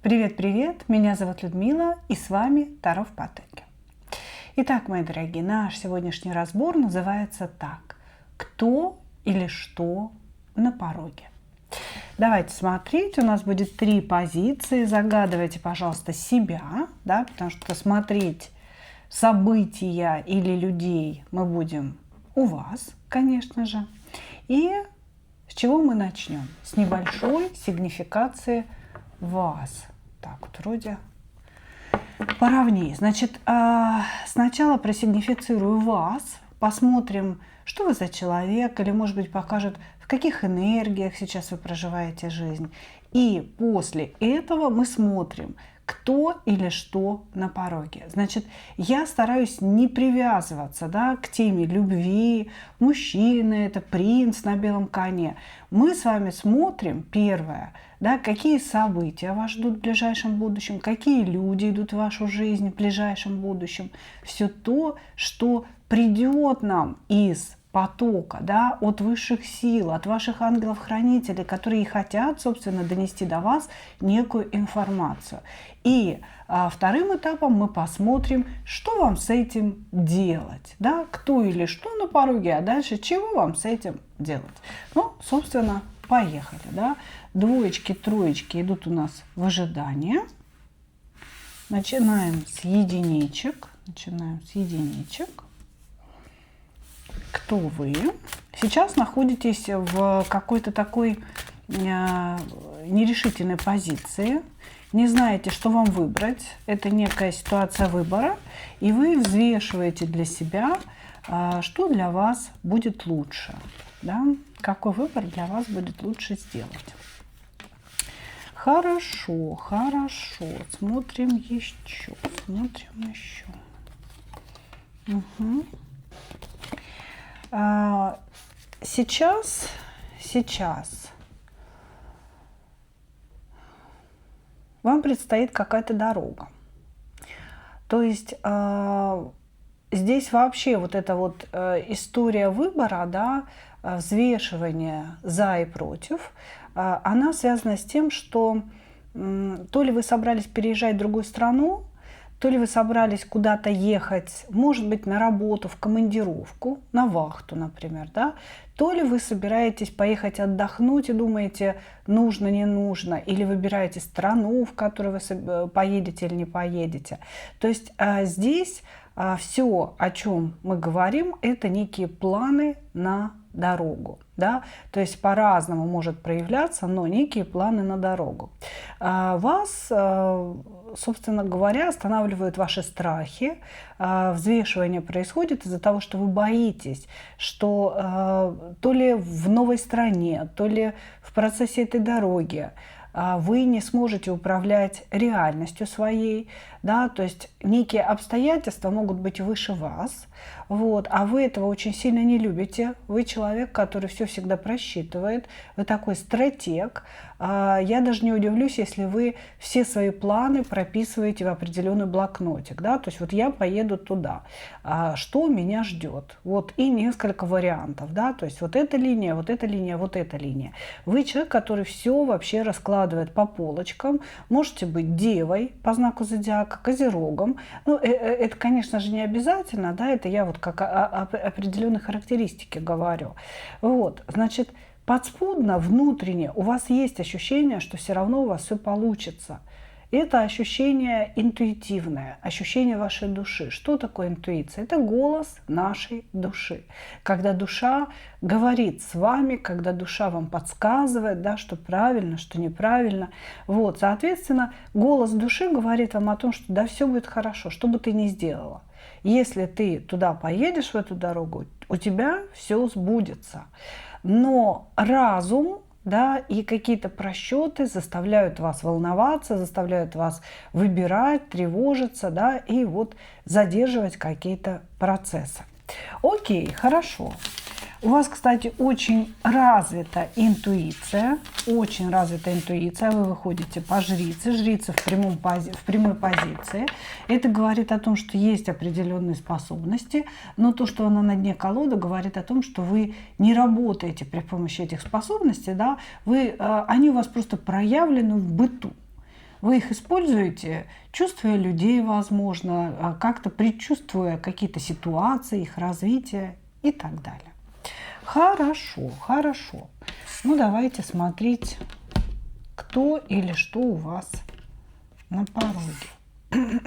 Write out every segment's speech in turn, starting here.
Привет-привет! Меня зовут Людмила, и с вами Таро в потоке. Итак, мои дорогие, наш сегодняшний разбор называется так: кто или что на пороге. Давайте смотреть, у нас будет 3 позиции. Загадывайте, пожалуйста, себя, да, потому что смотреть события или людей мы будем у вас, конечно же. И с чего мы начнем? С небольшой сигнификации вас. Так, вот вроде поровнее. Значит, сначала просигнифицирую вас, посмотрим, что вы за человек, или, может быть, покажет, в каких энергиях сейчас вы проживаете жизнь. И после этого мы смотрим, кто или что на пороге. Значит, я стараюсь не привязываться, да, к теме любви, мужчина это, принц на белом коне. Мы с вами смотрим, первое, да, какие события вас ждут в ближайшем будущем, какие люди идут в вашу жизнь в ближайшем будущем. Все то, что придет нам из потока, да, от высших сил, от ваших ангелов-хранителей, которые хотят, собственно, донести до вас некую информацию. И вторым этапом мы посмотрим, что вам с этим делать, да, кто или что на пороге, а дальше чего вам с этим делать. Ну, собственно, поехали, да. Двоечки, троечки идут у нас в ожидании. Начинаем с единичек. Кто вы? Сейчас находитесь в какой-то такой нерешительной позиции. Не знаете, что вам выбрать. Это некая ситуация выбора. И вы взвешиваете для себя, что для вас будет лучше. Да? Какой выбор для вас будет лучше сделать. Хорошо, хорошо. Смотрим еще. Угу. Сейчас вам предстоит какая-то дорога. То есть здесь вообще вот эта вот история выбора, да, взвешивания за и против, она связана с тем, что то ли вы собрались переезжать в другую страну, то ли вы собрались куда-то ехать, может быть, на работу, в командировку, на вахту, например, да, то ли вы собираетесь поехать отдохнуть и думаете, нужно, не нужно, или выбираете страну, в которую вы поедете или не поедете. То есть здесь все, о чем мы говорим, это некие планы на дорогу. Да? То есть по-разному может проявляться, но некие планы на дорогу. Вас, собственно говоря, останавливают ваши страхи. Взвешивание происходит из-за того, что вы боитесь, что то ли в новой стране, то ли в процессе этой дороги вы не сможете управлять реальностью своей, да, то есть некие обстоятельства могут быть выше вас, вот, а вы этого очень сильно не любите. Вы человек, который все всегда просчитывает, вы такой стратег. Я даже не удивлюсь, если вы все свои планы прописываете в определенный блокнотик, да, то есть вот я поеду туда, что меня ждет, вот, и несколько вариантов, да, то есть вот эта линия, вот эта линия, вот эта линия. Вы человек, который все вообще раскладывает по полочкам. Можете быть девой по знаку зодиака, козерогом. Ну, это, конечно же, не обязательно, да, это я вот как определенные характеристики говорю. Вот, значит, подспудно, внутренне у вас есть ощущение, что все равно у вас все получится. Это ощущение интуитивное, ощущение вашей души. Что такое интуиция? Это голос нашей души. Когда душа говорит с вами, когда душа вам подсказывает, да, что правильно, что неправильно. Вот, соответственно, голос души говорит вам о том, что да, все будет хорошо, что бы ты ни сделала. Если ты туда поедешь, в эту дорогу, у тебя все сбудется. Но разум, да, и какие-то просчеты заставляют вас волноваться, заставляют вас выбирать, тревожиться, да, и вот задерживать какие-то процессы. Окей, хорошо. У вас, кстати, очень развита интуиция, вы выходите по жрице, жрица в прямой позиции. Это говорит о том, что есть определенные способности, но то, что она на дне колоды, говорит о том, что вы не работаете при помощи этих способностей, да, они у вас просто проявлены в быту. Вы их используете, чувствуя людей, возможно, как-то предчувствуя какие-то ситуации, их развитие и так далее. Хорошо, хорошо. Ну, давайте смотреть, кто или что у вас на пороге.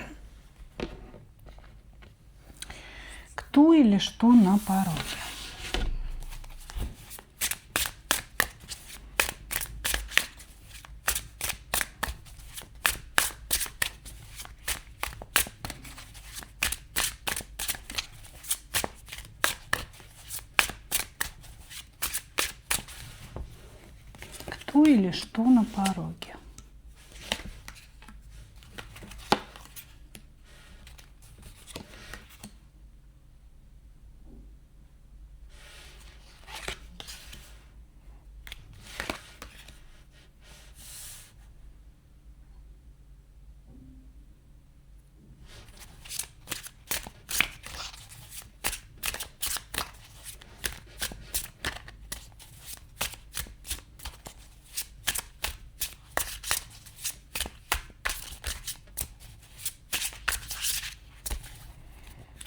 Кто или что на пороге? Кто или что на пороге?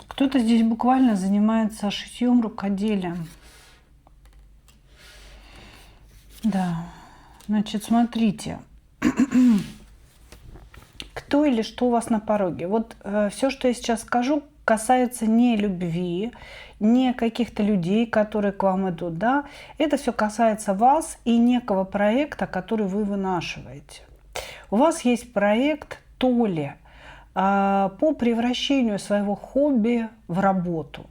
Кто-то здесь буквально занимается шитьем, рукоделием. Да, значит, смотрите, кто или что у вас на пороге. Вот все, что я сейчас скажу, касается не любви, не каких-то людей, которые к вам идут, да. Это все касается вас и некого проекта, который вы вынашиваете. У вас есть проект то ли по превращению своего хобби в работу.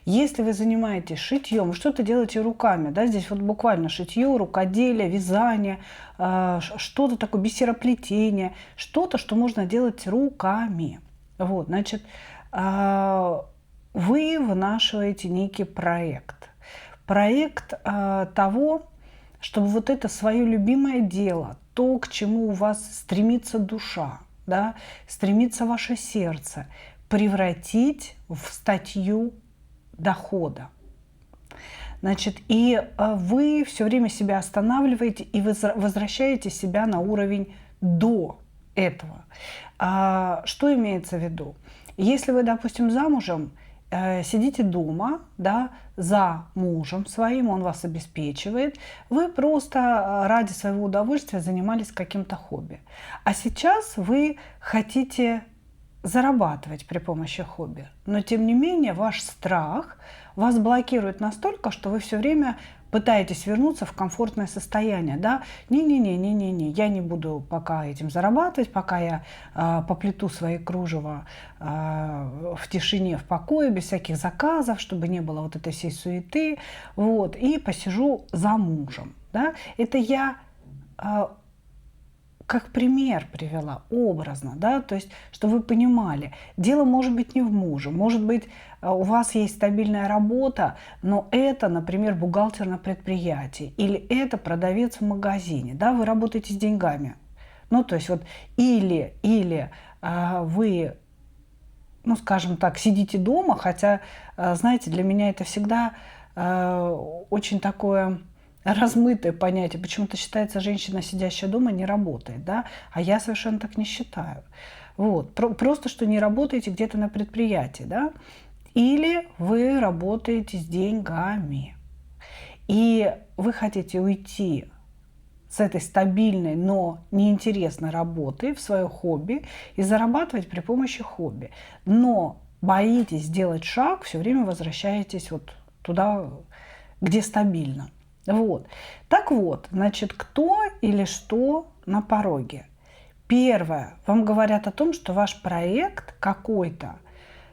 Если вы занимаетесь шитьем, что-то делаете руками, да, здесь вот буквально шитье, рукоделие, вязание, что-то такое, бисероплетение, что-то, что можно делать руками. Вот, значит, вы вынашиваете некий проект. Проект того, чтобы вот это свое любимое дело, то, к чему у вас стремится душа, да, стремится ваше сердце, превратить в статью дохода. Значит, и вы все время себя останавливаете и возвращаете себя на уровень до этого. Что имеется в виду? Если вы, допустим, замужем, сидите дома, да, за мужем своим, он вас обеспечивает, вы просто ради своего удовольствия занимались каким-то хобби. А сейчас вы хотите зарабатывать при помощи хобби, но тем не менее ваш страх вас блокирует настолько, что вы все время пытаетесь вернуться в комфортное состояние, да, не, я не буду пока этим зарабатывать, пока я поплету свои кружева в тишине, в покое, без всяких заказов, чтобы не было вот этой всей суеты, вот, и посижу за мужем, да, это я как пример привела, образно, да, то есть, чтобы вы понимали, дело может быть не в муже, может быть, у вас есть стабильная работа, но это, например, бухгалтер на предприятии, или это продавец в магазине, да, вы работаете с деньгами, ну, то есть, вот, или вы, ну, скажем так, сидите дома, хотя, знаете, для меня это всегда очень такое размытое понятие. Почему-то считается, женщина, сидящая дома, не работает, да? А я совершенно так не считаю. Вот. Просто, что не работаете где-то на предприятии, да? Или вы работаете с деньгами. И вы хотите уйти с этой стабильной, но неинтересной работы в свое хобби и зарабатывать при помощи хобби. Но боитесь сделать шаг, все время возвращаетесь вот туда, где стабильно. Вот. Так вот, значит, кто или что на пороге? Первое, вам говорят о том, что ваш проект какой-то,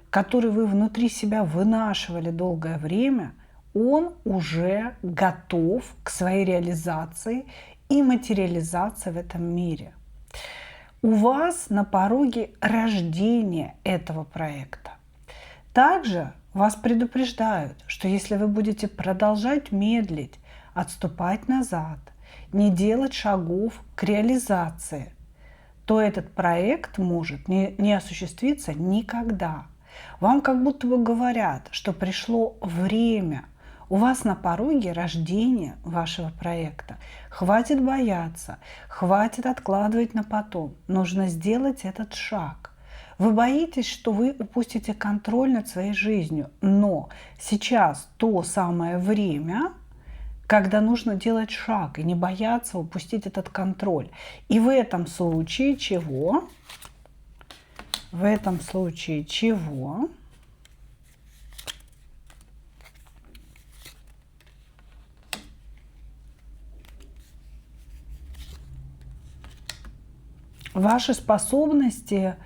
который вы внутри себя вынашивали долгое время, он уже готов к своей реализации и материализации в этом мире. У вас на пороге рождение этого проекта. Также вас предупреждают, что если вы будете продолжать медлить, отступать назад, не делать шагов к реализации, то этот проект может не осуществиться никогда. Вам как будто бы говорят, что пришло время У вас на пороге рождения вашего проекта. Хватит бояться, хватит откладывать на потом. Нужно сделать этот шаг. Вы боитесь, что вы упустите контроль над своей жизнью, но сейчас то самое время, когда нужно делать шаг и не бояться упустить этот контроль. И в этом случае чего? В этом случае чего? Ваши способности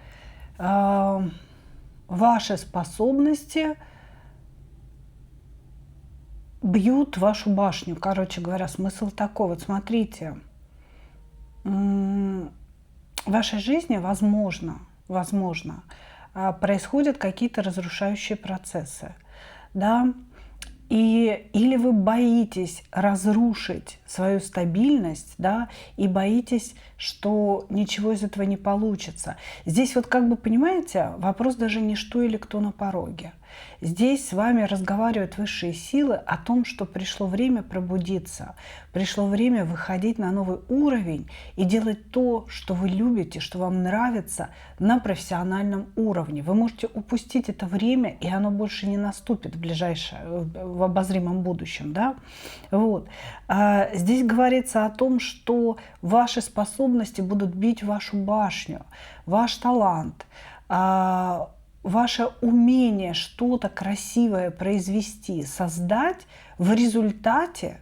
бьют вашу башню. Короче говоря, смысл такой. Вот смотрите, в вашей жизни, возможно, происходят какие-то разрушающие процессы, да, или вы боитесь разрушить свою стабильность, да, и боитесь, что ничего из этого не получится. Здесь вот как бы, понимаете, вопрос даже не что или кто на пороге. Здесь с вами разговаривают высшие силы о том, что пришло время пробудиться, пришло время выходить на новый уровень и делать то, что вы любите, что вам нравится на профессиональном уровне. Вы можете упустить это время, и оно больше не наступит в обозримом будущем. Да? Вот. Здесь говорится о том, что ваши способности будут бить вашу башню, ваш талант, ваше умение что-то красивое произвести, создать, в результате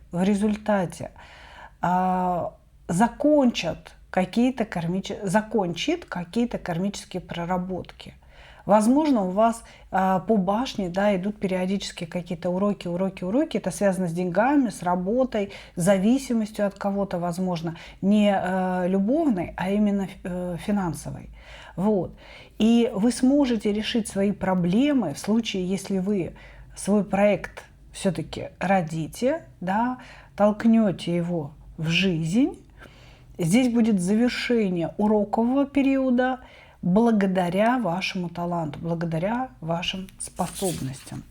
закончит какие-то кармические проработки. Возможно, у вас по башне, да, идут периодически какие-то уроки. Это связано с деньгами, с работой, зависимостью от кого-то, возможно, не любовной, а именно финансовой. Вот. И вы сможете решить свои проблемы в случае, если вы свой проект все-таки родите, да, толкнете его в жизнь. Здесь будет завершение урокового периода благодаря вашему таланту, благодаря вашим способностям.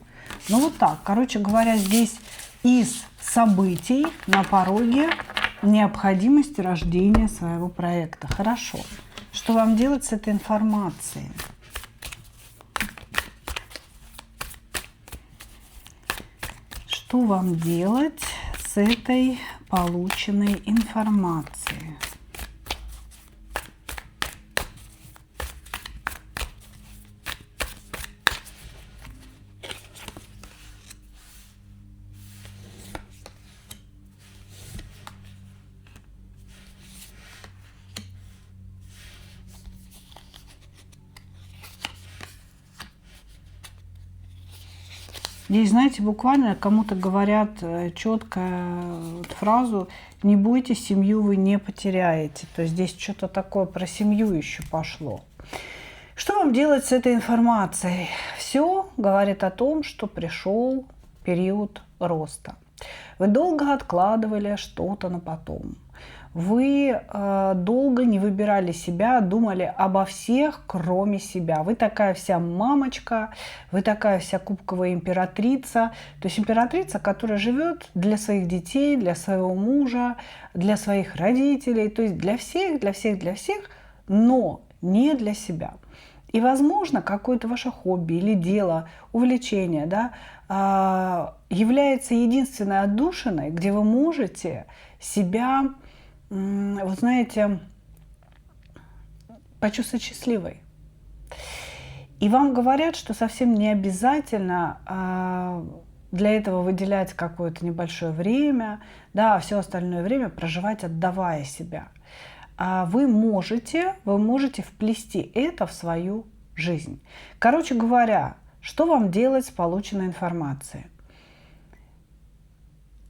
Ну вот так, короче говоря, здесь из событий на пороге необходимости рождения своего проекта. Хорошо. Что вам делать с этой информацией? Что вам делать с этой полученной информацией? Здесь, знаете, буквально кому-то говорят четко фразу «не бойтесь, семью вы не потеряете». То есть здесь что-то такое про семью еще пошло. Что вам делать с этой информацией? Все говорит о том, что пришел период роста. Вы долго откладывали что-то на потом. Вы долго не выбирали себя, думали обо всех, кроме себя. Вы такая вся мамочка, вы такая вся кубковая императрица. То есть императрица, которая живет для своих детей, для своего мужа, для своих родителей. То есть для всех, но не для себя. И, возможно, какое-то ваше хобби или дело, увлечение, да, является единственной отдушиной, где вы можете себя, вот знаете, почувствовать счастливой. И вам говорят, что совсем не обязательно для этого выделять какое-то небольшое время, да, а все остальное время проживать, отдавая себя. Вы можете вплести это в свою жизнь. Короче говоря, что вам делать с полученной информацией?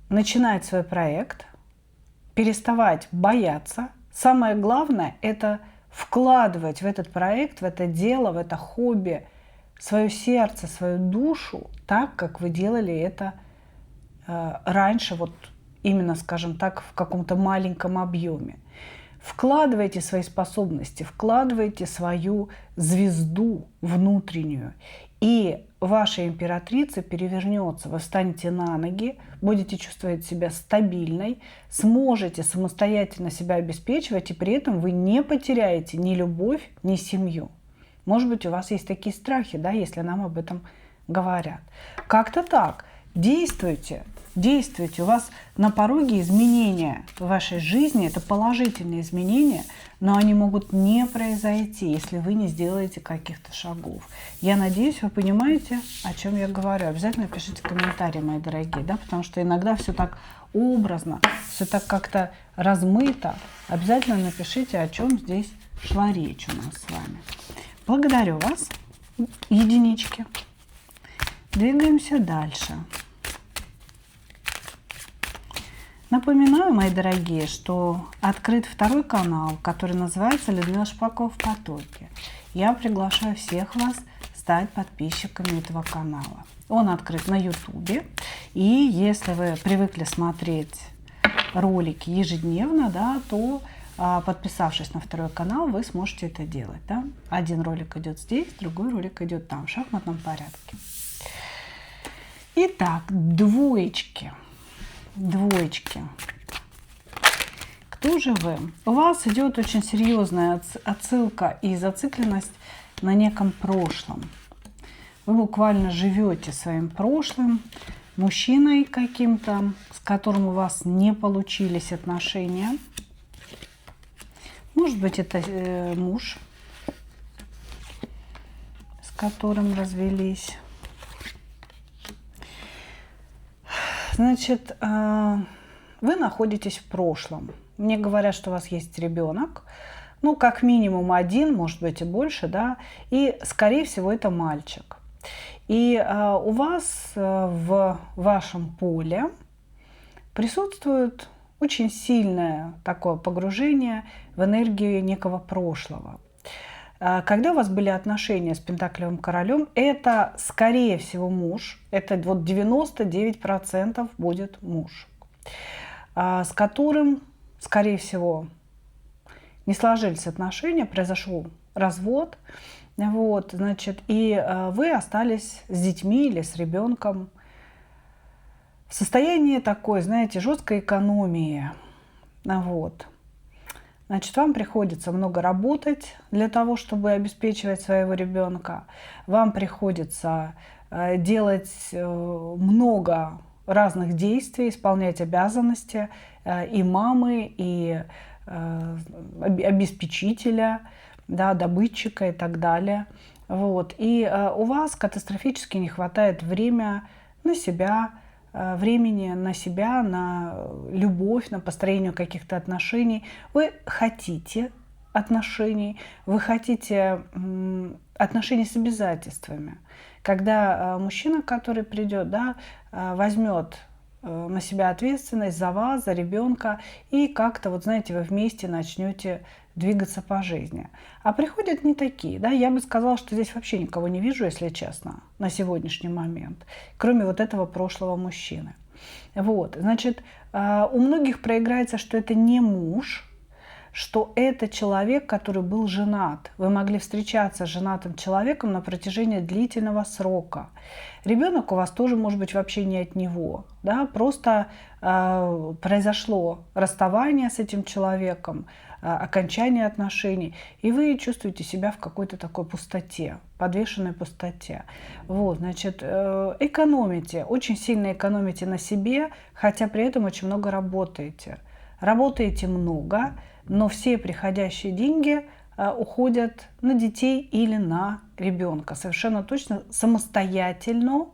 Начинать свой проект, переставать бояться. Самое главное – это вкладывать в этот проект, в это дело, в это хобби свое сердце, свою душу, так, как вы делали это раньше, вот именно, скажем так, в каком-то маленьком объеме. Вкладывайте свои способности, вкладывайте свою звезду внутреннюю И ваша императрица перевернется, вы встанете на ноги, будете чувствовать себя стабильной, сможете самостоятельно себя обеспечивать, и при этом вы не потеряете ни любовь, ни семью. Может быть, у вас есть такие страхи, да, если нам об этом говорят. Как-то так. Действуйте, действуйте. У вас на пороге изменения в вашей жизни. Это положительные изменения, но они могут не произойти, если вы не сделаете каких-то шагов. Я надеюсь, вы понимаете, о чем я говорю. Обязательно пишите комментарии, мои дорогие, да, потому что иногда все так образно, все так как-то размыто. Обязательно напишите, о чем здесь шла речь у нас с вами. Благодарю вас, единички. Двигаемся дальше. Напоминаю, мои дорогие, что открыт второй канал, который называется «Людмила Шпакова в потоке». Я приглашаю всех вас стать подписчиками этого канала. Он открыт на YouTube. И если вы привыкли смотреть ролики ежедневно, да, то подписавшись на второй канал, вы сможете это делать. Да? Один ролик идет здесь, другой ролик идет там, в шахматном порядке. Итак, двоечки. Двоечки. Кто же вы? У вас идет очень серьезная отсылка и зацикленность на неком прошлом. Вы буквально живете своим прошлым, мужчиной каким-то, с которым у вас не получились отношения. Может быть, это муж, с которым развелись. Значит, вы находитесь в прошлом. Мне говорят, что у вас есть ребенок. Ну, как минимум один, может быть и больше, да. И, скорее всего, это мальчик. И у вас в вашем поле присутствует очень сильное такое погружение в энергию некого прошлого. Когда у вас были отношения с Пентаклевым королем, это, скорее всего, муж. Это вот 99% будет муж, с которым, скорее всего, не сложились отношения, произошел развод. Вот, значит, и вы остались с детьми или с ребенком в состоянии такой, знаете, жесткой экономии. Вот. Значит, вам приходится много работать для того, чтобы обеспечивать своего ребенка. Вам приходится делать много разных действий, исполнять обязанности и мамы, и обеспечителя, да, добытчика и так далее. Вот. И у вас катастрофически не хватает времени на себя, на любовь, на построение каких-то отношений. Вы хотите отношений, вы хотите отношений с обязательствами. Когда мужчина, который придет, да, возьмет на себя ответственность за вас, за ребенка, и как-то, вот знаете, вы вместе начнете двигаться по жизни. А приходят не такие, да, я бы сказала, что здесь вообще никого не вижу, если честно, на сегодняшний момент, кроме вот этого прошлого мужчины. Вот, значит, у многих проиграется, что это не муж, что это человек, который был женат. Вы могли встречаться с женатым человеком на протяжении длительного срока. Ребенок у вас тоже может быть вообще не от него. Да? Просто произошло расставание с этим человеком, окончание отношений, и вы чувствуете себя в какой-то такой пустоте, подвешенной пустоте. Вот, значит, экономите, очень сильно экономите на себе, хотя при этом очень много работаете. Работаете много, но все приходящие деньги уходят на детей или на ребенка. Совершенно точно самостоятельно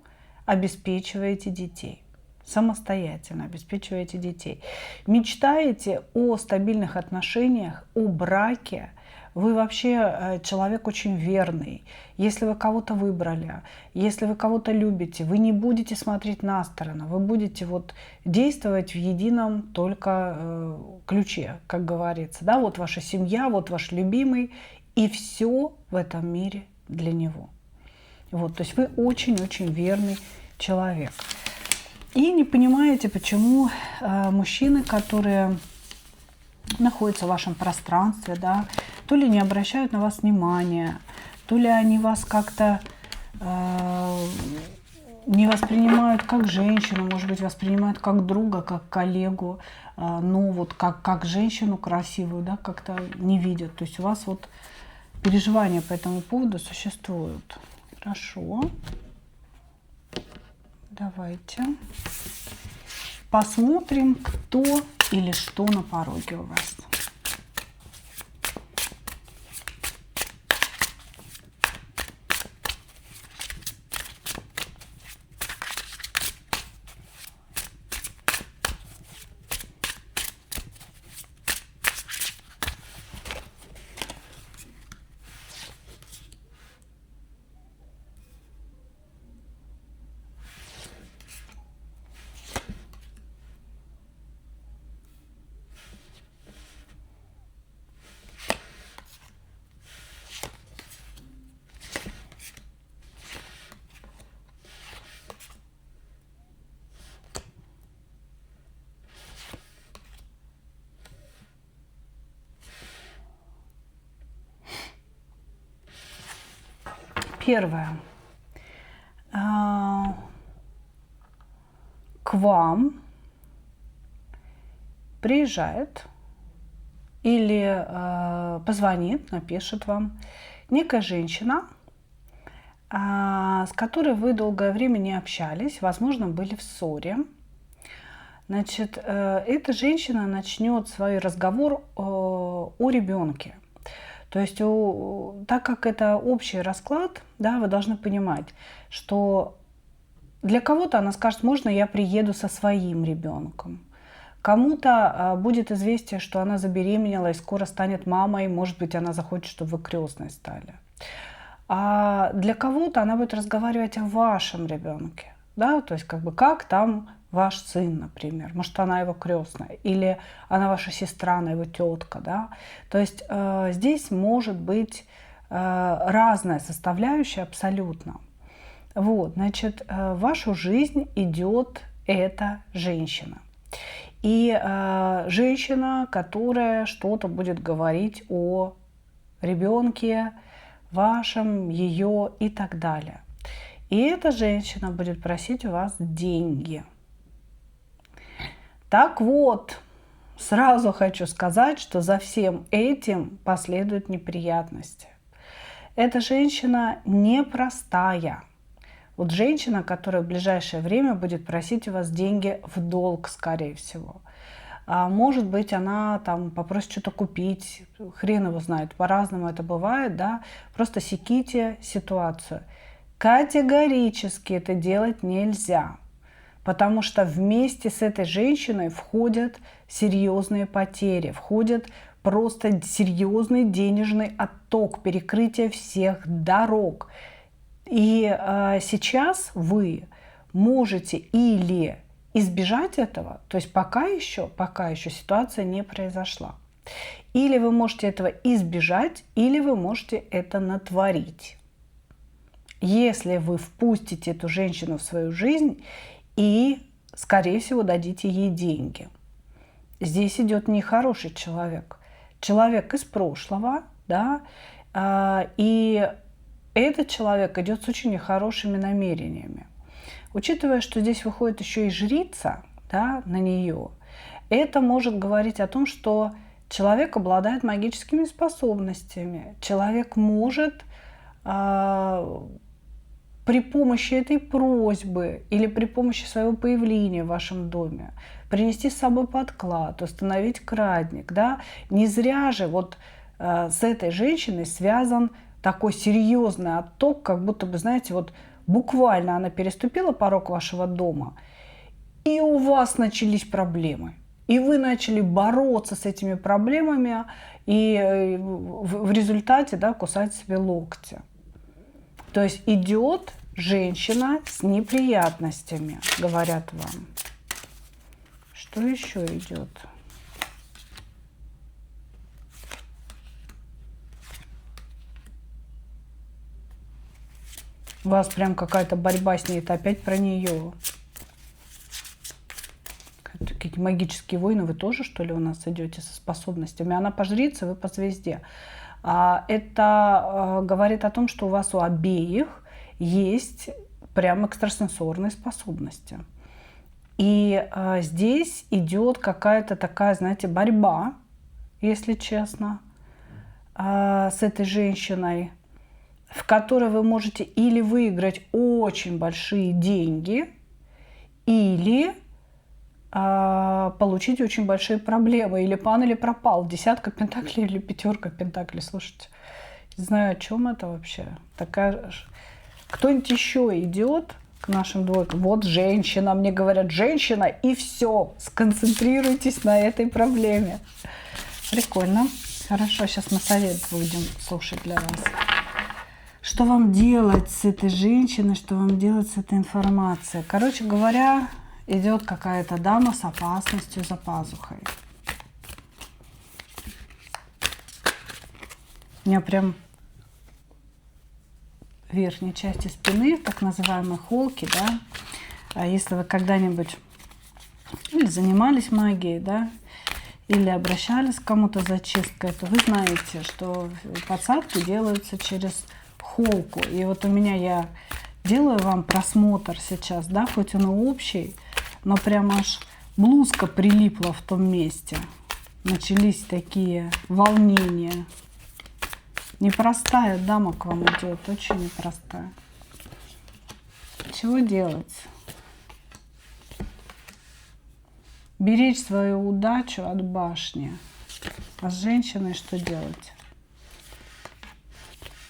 обеспечиваете детей. Самостоятельно обеспечиваете детей. Мечтаете о стабильных отношениях, о браке. Вы вообще человек очень верный. Если вы кого-то выбрали, если вы кого-то любите, вы не будете смотреть на сторону, вы будете вот действовать в едином только ключе, как говорится. Да? Вот ваша семья, вот ваш любимый, и все в этом мире для него. Вот, то есть вы очень-очень верный человек. И не понимаете, почему мужчины, которые находятся в вашем пространстве, да, то ли не обращают на вас внимания, то ли они вас как-то не воспринимают как женщину, может быть, воспринимают как друга, как коллегу, но вот как женщину красивую, да, как-то не видят. То есть у вас вот переживания по этому поводу существуют. Хорошо. Давайте посмотрим, кто или что на пороге у вас. Первое. К вам приезжает или позвонит, напишет вам некая женщина, с которой вы долгое время не общались, возможно, были в ссоре. Значит, эта женщина начнет свой разговор о ребенке. То есть, так как это общий расклад, да, вы должны понимать, что для кого-то она скажет, можно я приеду со своим ребенком. Кому-то будет известие, что она забеременела и скоро станет мамой, может быть, она захочет, чтобы вы крестной стали. А для кого-то она будет разговаривать о вашем ребенке, да, то есть как там ваш сын, например, может, она его крестная, или она ваша сестра, она его тетка, да. То есть здесь может быть разная составляющая абсолютно. Вот, значит, в вашу жизнь идет эта женщина. И женщина, которая что-то будет говорить о ребенке вашем, ее и так далее. И эта женщина будет просить у вас деньги. Так вот, сразу хочу сказать, что за всем этим последуют неприятности. Эта женщина непростая. Вот женщина, которая в ближайшее время будет просить у вас деньги в долг, скорее всего. Может быть, она там попросит что-то купить, хрен его знает, по-разному это бывает, да. Просто секите ситуацию. Категорически это делать нельзя. Потому что вместе с этой женщиной входят серьезные потери, входит просто серьезный денежный отток, перекрытие всех дорог. И сейчас вы можете или избежать этого, то есть пока еще ситуация не произошла, или вы можете этого избежать, или вы можете это натворить. Если вы впустите эту женщину в свою жизнь и, скорее всего, дадите ей деньги. Здесь идет нехороший человек. Человек из прошлого, да, и этот человек идет с очень нехорошими намерениями. Учитывая, что здесь выходит еще и жрица, да, на нее, это может говорить о том, что человек обладает магическими способностями. Человек может при помощи этой просьбы или при помощи своего появления в вашем доме принести с собой подклад, установить крадник. Да? Не зря же вот с этой женщиной связан такой серьезный отток, как будто бы, знаете, вот буквально она переступила порог вашего дома, и у вас начались проблемы. И вы начали бороться с этими проблемами, и в результате, да, кусать себе локти. То есть идет женщина с неприятностями, говорят вам. Что еще идет? У вас прям какая-то борьба с ней, это опять про нее. Какие-то магические войны, вы тоже, что ли, у нас идете со способностями? Она по жрице, вы по звезде. Это говорит о том, что у вас у обеих есть прям экстрасенсорные способности. И здесь идет какая-то такая, знаете, борьба, если честно, с этой женщиной, в которой вы можете или выиграть очень большие деньги, или получить очень большие проблемы. Или пан, или пропал. Десятка пентаклей или пятерка пентаклей. Слушайте, не знаю, о чем это вообще. Такая... Кто-нибудь еще идет к нашим двойкам? Вот женщина, мне говорят, женщина, и все. Сконцентрируйтесь на этой проблеме. Прикольно. Хорошо, сейчас мы совет будем слушать для вас. Что вам делать с этой женщиной, что вам делать с этой информацией? Короче говоря, идет какая-то дама с опасностью за пазухой. У меня прям в верхней части спины, так называемые холки, да. А если вы когда-нибудь или занимались магией, да, или обращались к кому-то за чисткой, то вы знаете, что подсадки делаются через холку. И вот у меня я делаю вам просмотр сейчас, да, хоть он и общий, но прям аж блузка прилипла в том месте. Начались такие волнения. Непростая дама к вам идет, очень непростая. Чего делать? Беречь свою удачу от башни. А с женщиной что делать?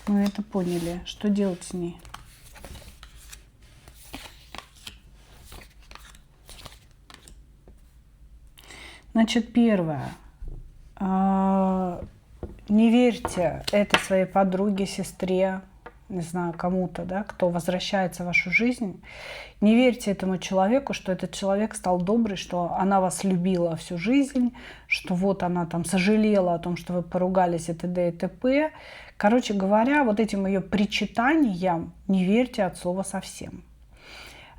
Мы это поняли. Что делать с ней? Значит, первое. Не верьте этой своей подруге, сестре, не знаю, кому-то, да, кто возвращается в вашу жизнь. Не верьте этому человеку, что этот человек стал добрый, что она вас любила всю жизнь, что вот она там сожалела о том, что вы поругались и т.д. и т.п. Короче говоря, вот этим ее причитаниям не верьте от слова совсем.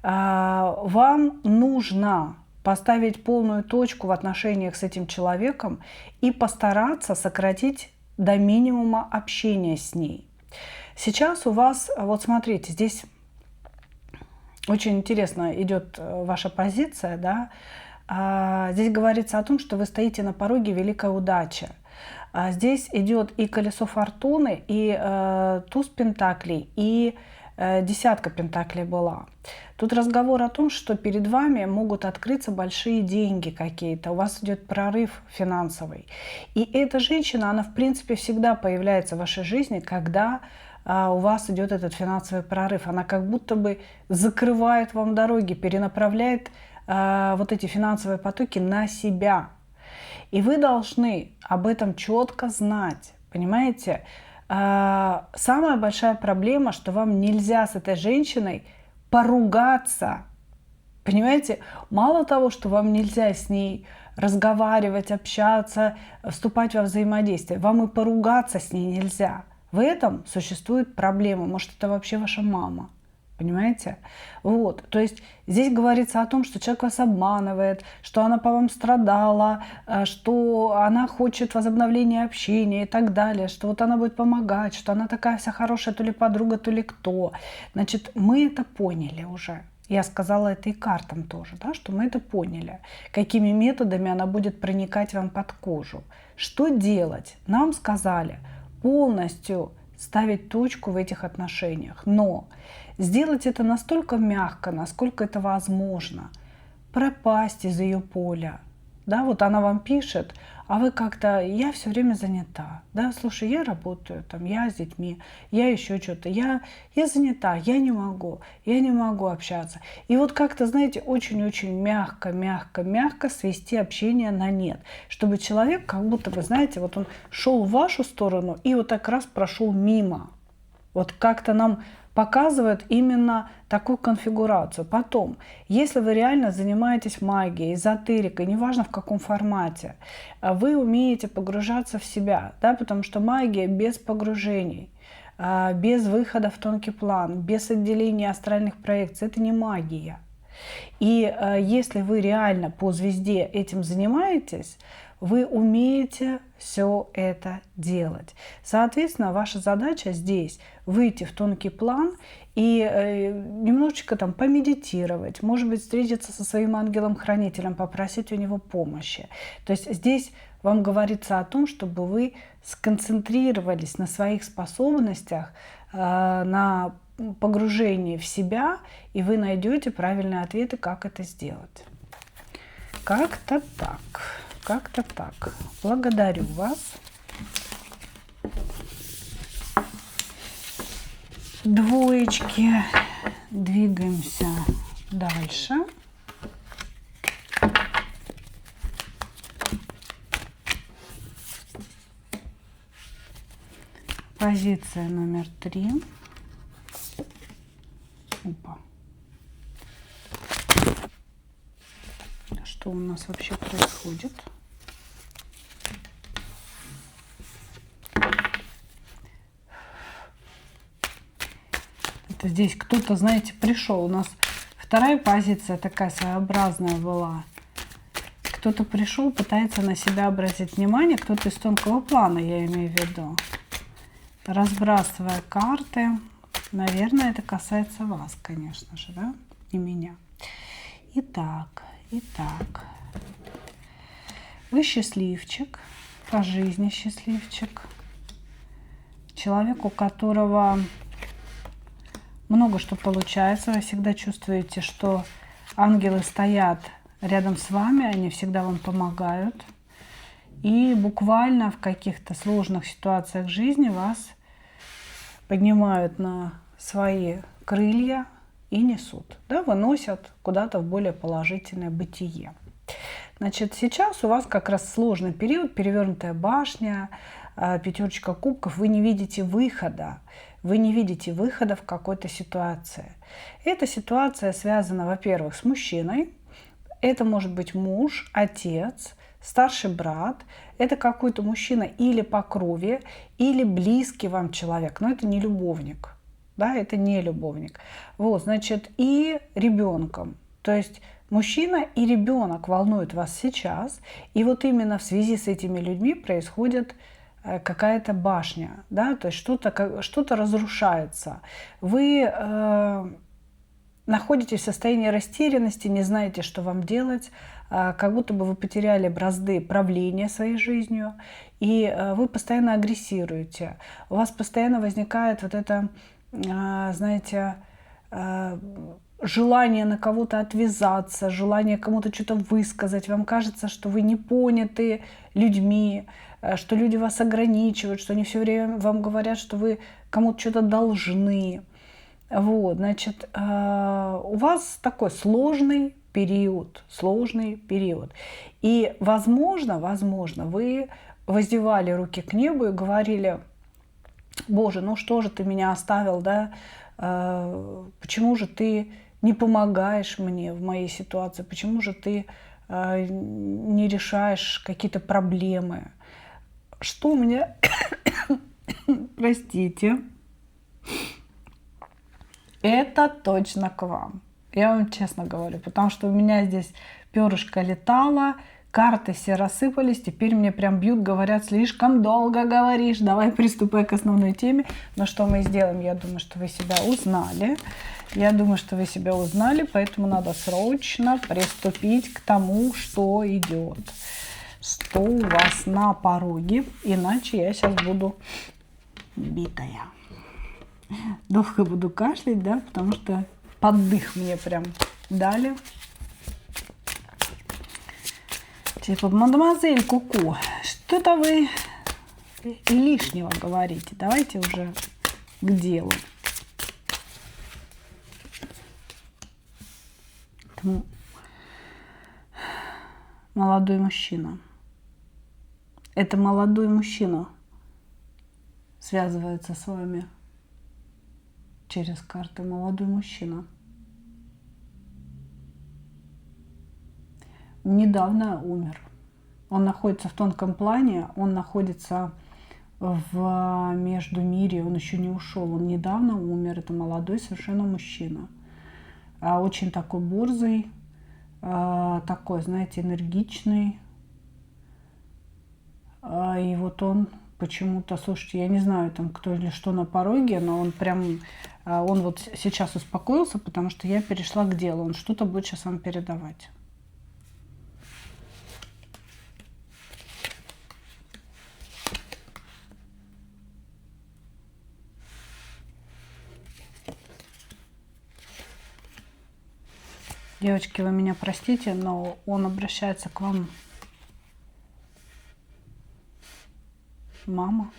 Вам нужно поставить полную точку в отношениях с этим человеком и постараться сократить до минимума общение с ней. Сейчас у вас, вот смотрите, здесь очень интересно идет ваша позиция, да. Здесь говорится о том, что вы стоите на пороге великой удачи. Здесь идет и колесо фортуны, и туз пентаклей, и десятка пентаклей была. Тут разговор о том, что перед вами могут открыться большие деньги какие-то, у вас идет прорыв финансовый. И эта женщина, она в принципе всегда появляется в вашей жизни, когда у вас идет этот финансовый прорыв. Она как будто бы закрывает вам дороги, перенаправляет вот эти финансовые потоки на себя. И вы должны об этом четко знать, понимаете? Самая большая проблема, что вам нельзя с этой женщиной поругаться. Понимаете? Мало того, что вам нельзя с ней разговаривать, общаться, вступать во взаимодействие, вам и поругаться с ней нельзя. В этом существует проблема. Может, это вообще ваша мама. Понимаете? Вот. То есть здесь говорится о том, что человек вас обманывает, что она по вам страдала, что она хочет возобновления общения и так далее, что вот она будет помогать, что она такая вся хорошая, то ли подруга, то ли кто. Значит, мы это поняли уже. Я сказала это и картам тоже, да, что мы это поняли. Какими методами она будет проникать вам под кожу. Что делать? Нам сказали полностью ставить точку в этих отношениях. Но сделать это настолько мягко, насколько это возможно. Пропасть из ее поля. Да, вот она вам пишет, а вы как-то, я все время занята. Да, слушай, я работаю, там, я с детьми, я еще что-то, я занята, я не могу общаться. И вот как-то, знаете, очень-очень мягко свести общение на нет. Чтобы человек, как будто бы, знаете, вот он шел в вашу сторону и вот так раз прошел мимо. Вот как-то нам показывает именно такую конфигурацию. Потом, если вы реально занимаетесь магией, эзотерикой, неважно в каком формате, вы умеете погружаться в себя, да, потому что магия без погружений, без выхода в тонкий план, без отделения астральных проекций, это не магия. И если вы реально по звезде этим занимаетесь, вы умеете все это делать. Соответственно, ваша задача здесь выйти в тонкий план и немножечко там помедитировать, может быть, встретиться со своим ангелом-хранителем, попросить у него помощи. То есть здесь вам говорится о том, чтобы вы сконцентрировались на своих способностях, на погружении в себя, и вы найдете правильные ответы, как это сделать. Как-то так. Как-то так. Благодарю вас. Двоечки. Двигаемся дальше. Позиция номер 3. Опа. Что у нас вообще происходит? Это здесь кто-то, знаете, пришел. У нас вторая позиция такая своеобразная была. Кто-то пришел, пытается на себя обратить внимание, кто-то из тонкого плана, я имею в виду. Разбрасывая карты. Наверное, это касается вас, конечно же, да? И меня. Итак. Вы счастливчик, по жизни счастливчик. Человек, у которого много что получается. Вы всегда чувствуете, что ангелы стоят рядом с вами, они всегда вам помогают. И буквально в каких-то сложных ситуациях жизни вас поднимают на свои крылья и несут, да, выносят куда-то в более положительное бытие. Значит, сейчас у вас как раз сложный период, перевернутая башня, пятерочка кубков, вы не видите выхода. Вы не видите выхода в какой-то ситуации. Эта ситуация связана, во-первых, с мужчиной. Это может быть муж, отец, старший брат. Это какой-то мужчина или по крови, или близкий вам человек. Но это не любовник. Да, это не любовник. Вот, значит, и ребенком. То есть мужчина и ребенок волнуют вас сейчас. И вот именно в связи с этими людьми происходит какая-то башня, да, то есть что-то разрушается. Вы находитесь в состоянии растерянности, не знаете, что вам делать, как будто бы вы потеряли бразды правления своей жизнью, и вы постоянно агрессируете. У вас постоянно возникает вот это, знаете, желание на кого-то отвязаться, желание кому-то что-то высказать. Вам кажется, что вы не поняты людьми, что люди вас ограничивают, что они все время вам говорят, что вы кому-то что-то должны. Вот, значит, у вас такой сложный период. И, возможно, вы воздевали руки к небу и говорили: Боже, ну что же ты меня оставил, да? Почему же ты не помогаешь мне в моей ситуации? Почему же ты не решаешь какие-то проблемы? Что у меня, простите, это точно к вам. Я вам честно говорю, потому что у меня здесь перышко летало, карты все рассыпались, теперь мне прям бьют, говорят: слишком долго говоришь, давай приступай к основной теме. Но что мы сделаем? Я думаю, что вы себя узнали. Поэтому надо срочно приступить к тому, что идет. Что у вас на пороге, иначе я сейчас буду битая. Долго буду кашлять, да, потому что поддых мне прям дали. Типа: мадемуазель Куку, что-то вы лишнего говорите. Давайте уже к делу. Это молодой мужчина. Это молодой мужчина связывается с вами через карты. Молодой мужчина. Недавно умер. Он находится в тонком плане, он находится в междумирье, он еще не ушел, он недавно умер. Это молодой совершенно мужчина. Очень такой борзый, такой, знаете, энергичный. И вот он почему-то, слушайте, я не знаю, там кто или что на пороге, но он прям, он вот сейчас успокоился, потому что я перешла к делу. Он что-то будет сейчас вам передавать. Девочки, вы меня простите, но он обращается к вам. Мама.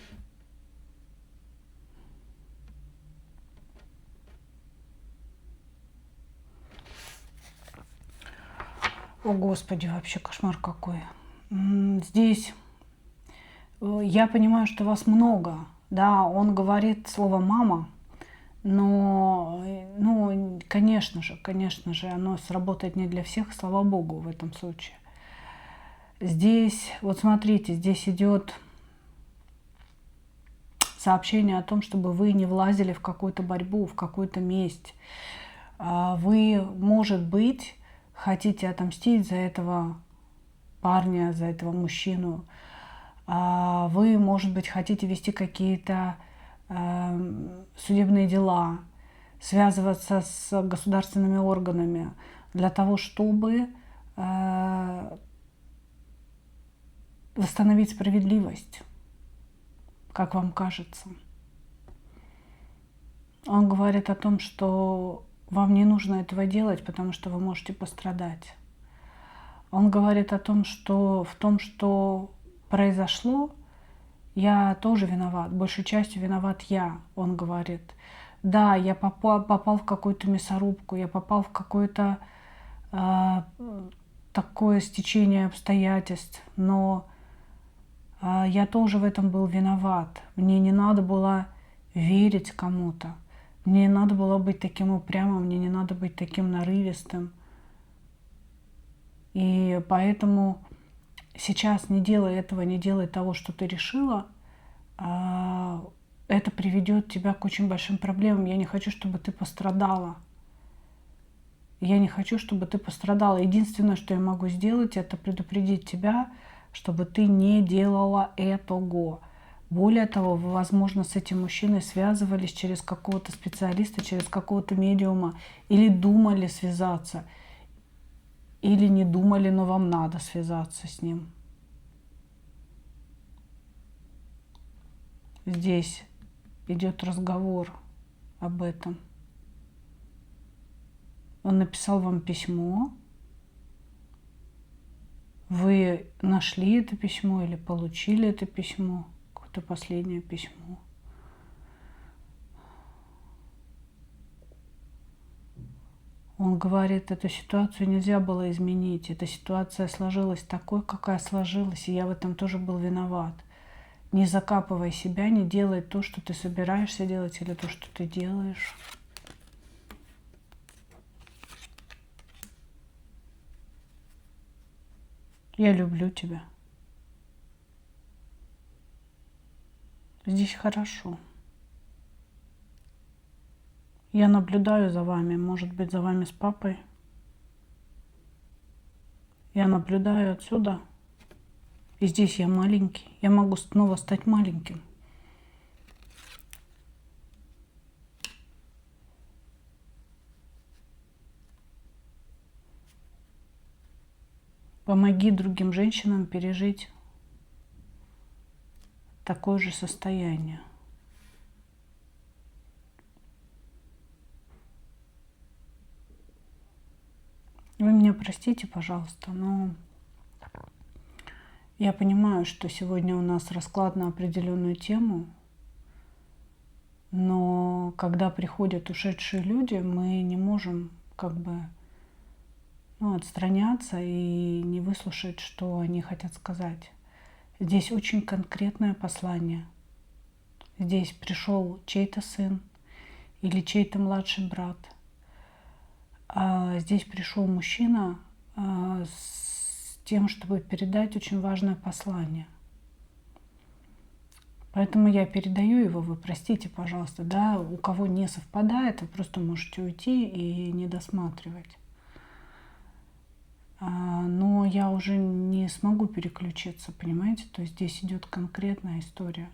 О, Господи, вообще кошмар какой. Здесь я понимаю, что вас много. Да, он говорит слово «мама», но, ну, конечно же, оно сработает не для всех, слава богу, в этом случае. Здесь, вот смотрите, здесь идет сообщение о том, чтобы вы не влазили в какую-то борьбу, в какую-то месть. Вы, может быть, хотите отомстить за этого парня, за этого мужчину. Вы, может быть, хотите вести какие-то судебные дела, связываться с государственными органами для того, чтобы восстановить справедливость, как вам кажется. Он говорит о том, что вам не нужно этого делать, потому что вы можете пострадать. Он говорит о том, что в том, что произошло, я тоже виноват, большей частью виноват я, он говорит. Да, я попал в какую-то мясорубку, я попал в какое-то такое стечение обстоятельств, но я тоже в этом был виноват. Мне не надо было верить кому-то, мне не надо было быть таким упрямым, мне не надо быть таким нарывистым. И поэтому сейчас не делай этого, не делай того, что ты решила, это приведет тебя к очень большим проблемам. Я не хочу, чтобы ты пострадала. Я не хочу, чтобы ты пострадала. Единственное, что я могу сделать, это предупредить тебя, чтобы ты не делала этого. Более того, вы, возможно, с этим мужчиной связывались через какого-то специалиста, через какого-то медиума, или думали связаться, или не думали, но вам надо связаться с ним. Здесь идет разговор об этом. Он написал вам письмо. Вы нашли это письмо или получили это письмо, какое-то последнее письмо. Он говорит, эту ситуацию нельзя было изменить. Эта ситуация сложилась такой, какая сложилась, и я в этом тоже был виноват. Не закапывай себя, не делай то, что ты собираешься делать, или то, что ты делаешь. Я люблю тебя. Здесь хорошо. Я наблюдаю за вами, может быть, за вами с папой. Я наблюдаю отсюда. И здесь я маленький. Я могу снова стать маленьким. Помоги другим женщинам пережить такое же состояние. Вы меня простите, пожалуйста, но я понимаю, что сегодня у нас расклад на определенную тему, но когда приходят ушедшие люди, мы не можем отстраняться и не выслушать, что они хотят сказать. Здесь очень конкретное послание. Здесь пришел чей-то сын или чей-то младший брат. А здесь пришел мужчина с тем, чтобы передать очень важное послание. Поэтому я передаю его, вы простите, пожалуйста, да, у кого не совпадает, вы просто можете уйти и не досматривать. но я уже не смогу переключиться, понимаете? То есть здесь идет конкретная история.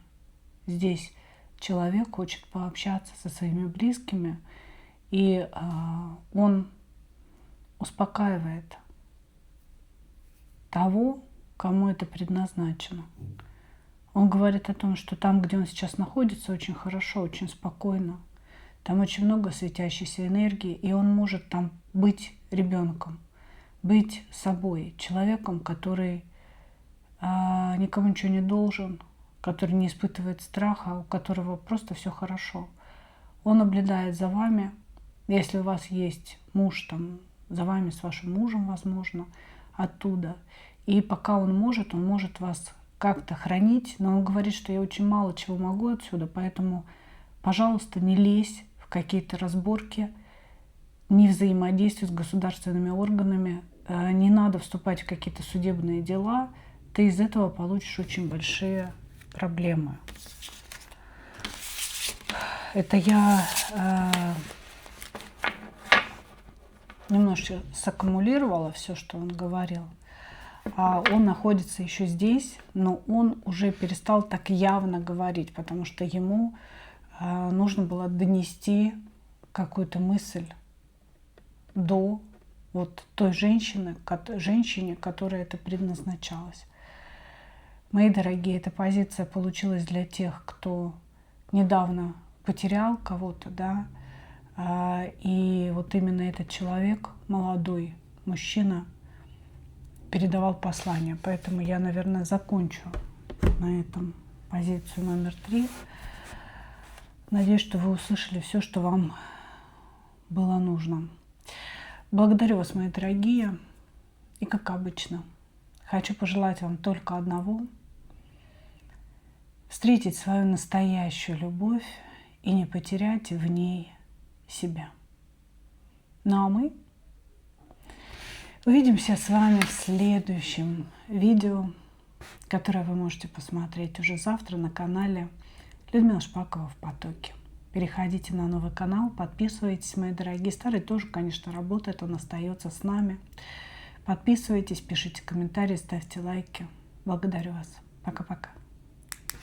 Здесь человек хочет пообщаться со своими близкими, и он успокаивает того, кому это предназначено. Он говорит о том, что там, где он сейчас находится, очень хорошо, очень спокойно. Там очень много светящейся энергии, и он может там быть ребенком, быть собой, человеком, который никому ничего не должен, который не испытывает страха, у которого просто все хорошо. Он наблюдает за вами. Если у вас есть муж, там, за вами с вашим мужем, возможно, оттуда. И пока он может вас как-то хранить, но он говорит, что я очень мало чего могу отсюда, поэтому, пожалуйста, не лезь в какие-то разборки, не взаимодействуй с государственными органами, не надо вступать в какие-то судебные дела, ты из этого получишь очень большие проблемы. Это я немножко саккумулировала все, что он говорил. Он находится еще здесь, но он уже перестал так явно говорить, потому что ему нужно было донести какую-то мысль до вот той женщине, которой это предназначалось. Мои дорогие, эта позиция получилась для тех, кто недавно потерял кого-то, да, и вот именно этот человек, молодой мужчина, передавал послание. Поэтому я, наверное, закончу на этом позицию номер 3. Надеюсь, что вы услышали все, что вам было нужно. Благодарю вас, мои дорогие. И как обычно, хочу пожелать вам только одного: встретить свою настоящую любовь и не потерять в ней себя. Ну а мы увидимся с вами в следующем видео, которое вы можете посмотреть уже завтра на канале Людмила Шпакова в потоке. Переходите на новый канал, подписывайтесь, мои дорогие. Старый тоже, конечно, работает, он остается с нами. Подписывайтесь, пишите комментарии, ставьте лайки. Благодарю вас. Пока-пока.